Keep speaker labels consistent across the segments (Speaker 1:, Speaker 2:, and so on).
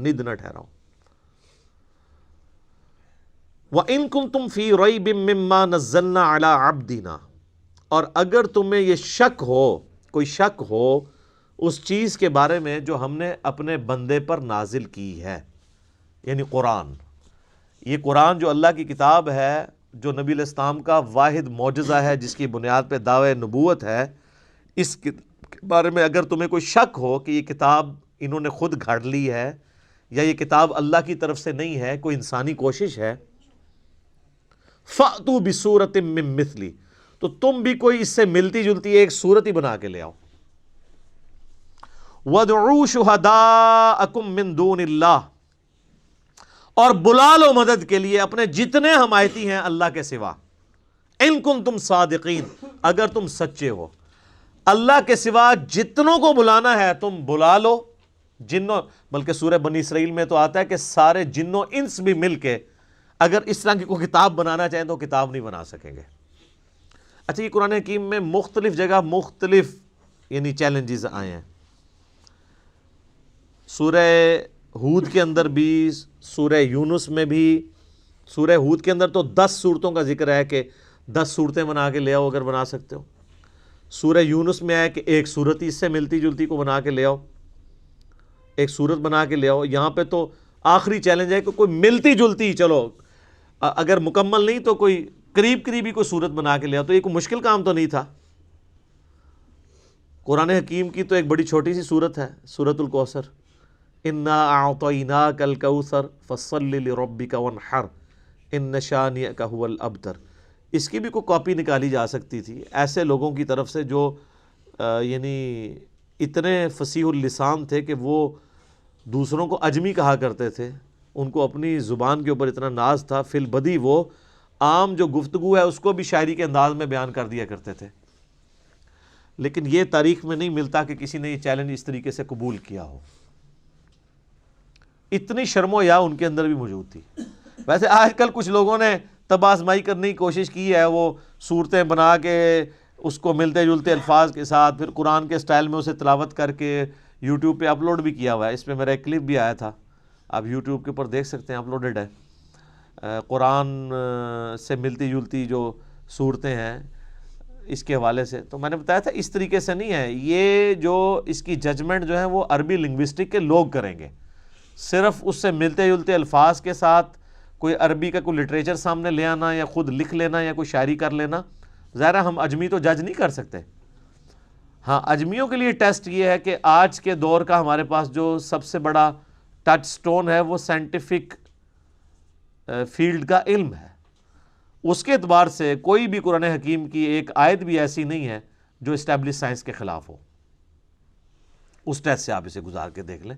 Speaker 1: ند نہ ٹھہراؤ۔ وَإِن كُنتُمْ فِي رَيْبٍ مِّمَّا نَزَّلْنَا عَلَىٰ عَبْدِنَا، اور اگر تمہیں یہ شک ہو، کوئی شک ہو اس چیز کے بارے میں جو ہم نے اپنے بندے پر نازل کی ہے، یعنی قرآن، یہ قرآن جو اللہ کی کتاب ہے، جو نبی علیہ السلام کا واحد معجزہ ہے، جس کی بنیاد پہ دعوی نبوت ہے، اس کے بارے میں اگر تمہیں کوئی شک ہو کہ یہ کتاب انہوں نے خود گھڑ لی ہے یا یہ کتاب اللہ کی طرف سے نہیں ہے، کوئی انسانی کوشش ہے، فَأْتُوا بِسُورَةٍ مِّن مِّثْلِهِ، تو تم بھی کوئی اس سے ملتی جلتی ایک صورت ہی بنا کے لے آؤ۔ وَادْعُوا شُهَدَاءَكُم مِّن دُونِ اللَّهِ، اور بلا لو مدد کے لیے اپنے جتنے حمایتی ہیں اللہ کے سوا، ان کنتم صادقین، اگر تم سچے ہو۔ اللہ کے سوا جتنوں کو بلانا ہے تم بلا لو، جنوں، بلکہ سورہ بنی اسرائیل میں تو آتا ہے کہ سارے جنوں انس بھی مل کے اگر اس طرح کی کوئی کتاب بنانا چاہیں تو کتاب نہیں بنا سکیں گے۔ اچھا، یہ قرآن حکیم میں مختلف جگہ مختلف یعنی چیلنجز آئے ہیں۔ سورہ ہود کے اندر بھی، سورہ یونس میں بھی۔ سورہ ہود کے اندر تو 10 صورتوں کا ذکر ہے کہ 10 صورتیں بنا کے لے آؤ اگر بنا سکتے ہو۔ سورہ یونس میں ہے کہ ایک صورت اس سے ملتی جلتی کو بنا کے لے آؤ، ایک صورت بنا کے لے آؤ۔ یہاں پہ تو آخری چیلنج ہے کہ کوئی ملتی جلتی، چلو اگر مکمل نہیں تو کوئی قریب قریبی کوئی صورت بنا کے لے آؤ، تو یہ کوئی مشکل کام تو نہیں تھا۔ قرآن حکیم کی تو ایک بڑی چھوٹی سی صورت ہے، سورۃ الکوثر، انا اعطیناک الکوثر فصل لربک وانحر ان شانئک ھو الابتر۔ اس کی بھی کوئی کاپی نکالی جا سکتی تھی ایسے لوگوں کی طرف سے جو یعنی اتنے فصیح اللسان تھے کہ وہ دوسروں کو اجمی کہا کرتے تھے، ان کو اپنی زبان کے اوپر اتنا ناز تھا، فی البدی وہ عام جو گفتگو ہے اس کو بھی شاعری کے انداز میں بیان کر دیا کرتے تھے۔ لیکن یہ تاریخ میں نہیں ملتا کہ کسی نے یہ چیلنج اس طریقے سے قبول کیا ہو۔ اتنی شرم و حیا ان کے اندر بھی موجود تھی۔ ویسے آج کل کچھ لوگوں نے تب آزمائی کرنے کی کوشش کی ہے، وہ صورتیں بنا کے اس کو ملتے جلتے الفاظ کے ساتھ پھر قرآن کے سٹائل میں اسے تلاوت کر کے یوٹیوب پہ اپلوڈ بھی کیا ہوا ہے۔ اس پہ میرا ایک کلپ بھی آیا تھا، آپ یوٹیوب کے اوپر دیکھ سکتے ہیں، اپلوڈڈ ہے۔ قرآن سے ملتی جلتی جو صورتیں ہیں اس کے حوالے سے، تو میں نے بتایا تھا اس طریقے سے نہیں ہے یہ، جو اس کی ججمنٹ جو ہے وہ عربی لنگوسٹک کے لوگ کریں گے۔ صرف اس سے ملتے جلتے الفاظ کے ساتھ کوئی عربی کا کوئی لٹریچر سامنے لے آنا یا خود لکھ لینا یا کوئی شاعری کر لینا، ظاہر ہم اجمی تو جج نہیں کر سکتے۔ ہاں، اجمیوں کے لیے ٹیسٹ یہ ہے کہ آج کے دور کا ہمارے پاس جو سب سے بڑا ٹچ سٹون ہے وہ سائنٹیفک فیلڈ کا علم ہے۔ اس کے اعتبار سے کوئی بھی قرآن حکیم کی ایک آیت بھی ایسی نہیں ہے جو اسٹیبلش سائنس کے خلاف ہو۔ اس ٹیسٹ سے آپ اسے گزار کے دیکھ لیں،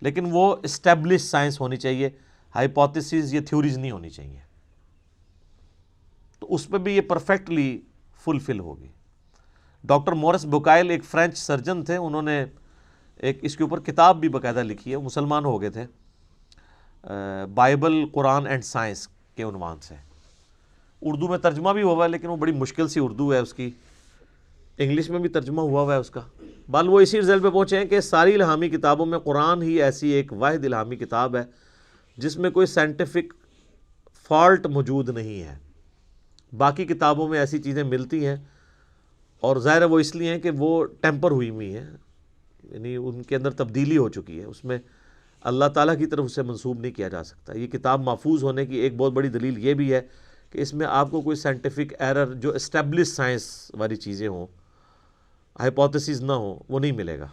Speaker 1: لیکن وہ اسٹیبلش سائنس ہونی چاہیے، ہائپوتھیسز یا تھیوریز نہیں ہونی چاہیے، تو اس پہ بھی یہ پرفیکٹلی فلفل ہوگی۔ ڈاکٹر مورس بوکائل ایک فرینچ سرجن تھے، انہوں نے ایک اس کے اوپر کتاب بھی باقاعدہ لکھی ہے، مسلمان ہو گئے تھے، بائبل، قرآن اینڈ سائنس کے عنوان سے۔ اردو میں ترجمہ بھی ہوا ہے لیکن وہ بڑی مشکل سی اردو ہے اس کی، انگلش میں بھی ترجمہ ہوا ہے اس کا۔ بل وہ اسی رزلٹ پہ پہنچے ہیں کہ ساری الہامی کتابوں میں قرآن ہی ایسی ایک واحد الہامی کتاب ہے جس میں کوئی سائنٹیفک فالٹ موجود نہیں ہے۔ باقی کتابوں میں ایسی چیزیں ملتی ہیں، اور ظاہر ہے وہ اس لیے ہیں کہ وہ ٹیمپر ہوئی ہوئی ہیں، یعنی ان کے اندر تبدیلی ہو چکی ہے، اس میں اللہ تعالیٰ کی طرف اسے منسوب نہیں کیا جا سکتا۔ یہ کتاب محفوظ ہونے کی ایک بہت بڑی دلیل یہ بھی ہے کہ اس میں آپ کو کوئی سائنٹیفک ایرر جو اسٹیبلش سائنس والی چیزیں ہوں، ہائپوتھیسز نہ ہوں، وہ نہیں ملے گا۔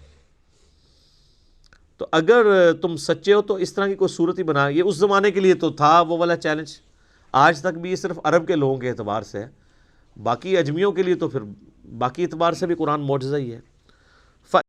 Speaker 1: تو اگر تم سچے ہو تو اس طرح کی کوئی صورت ہی بنا، یہ اس زمانے کے لیے تو تھا وہ والا چیلنج، آج تک بھی یہ صرف عرب کے لوگوں کے اعتبار سے ہے، باقی اجمیوں کے لیے تو پھر باقی اعتبار سے بھی قرآن معجزہ ہی ہے۔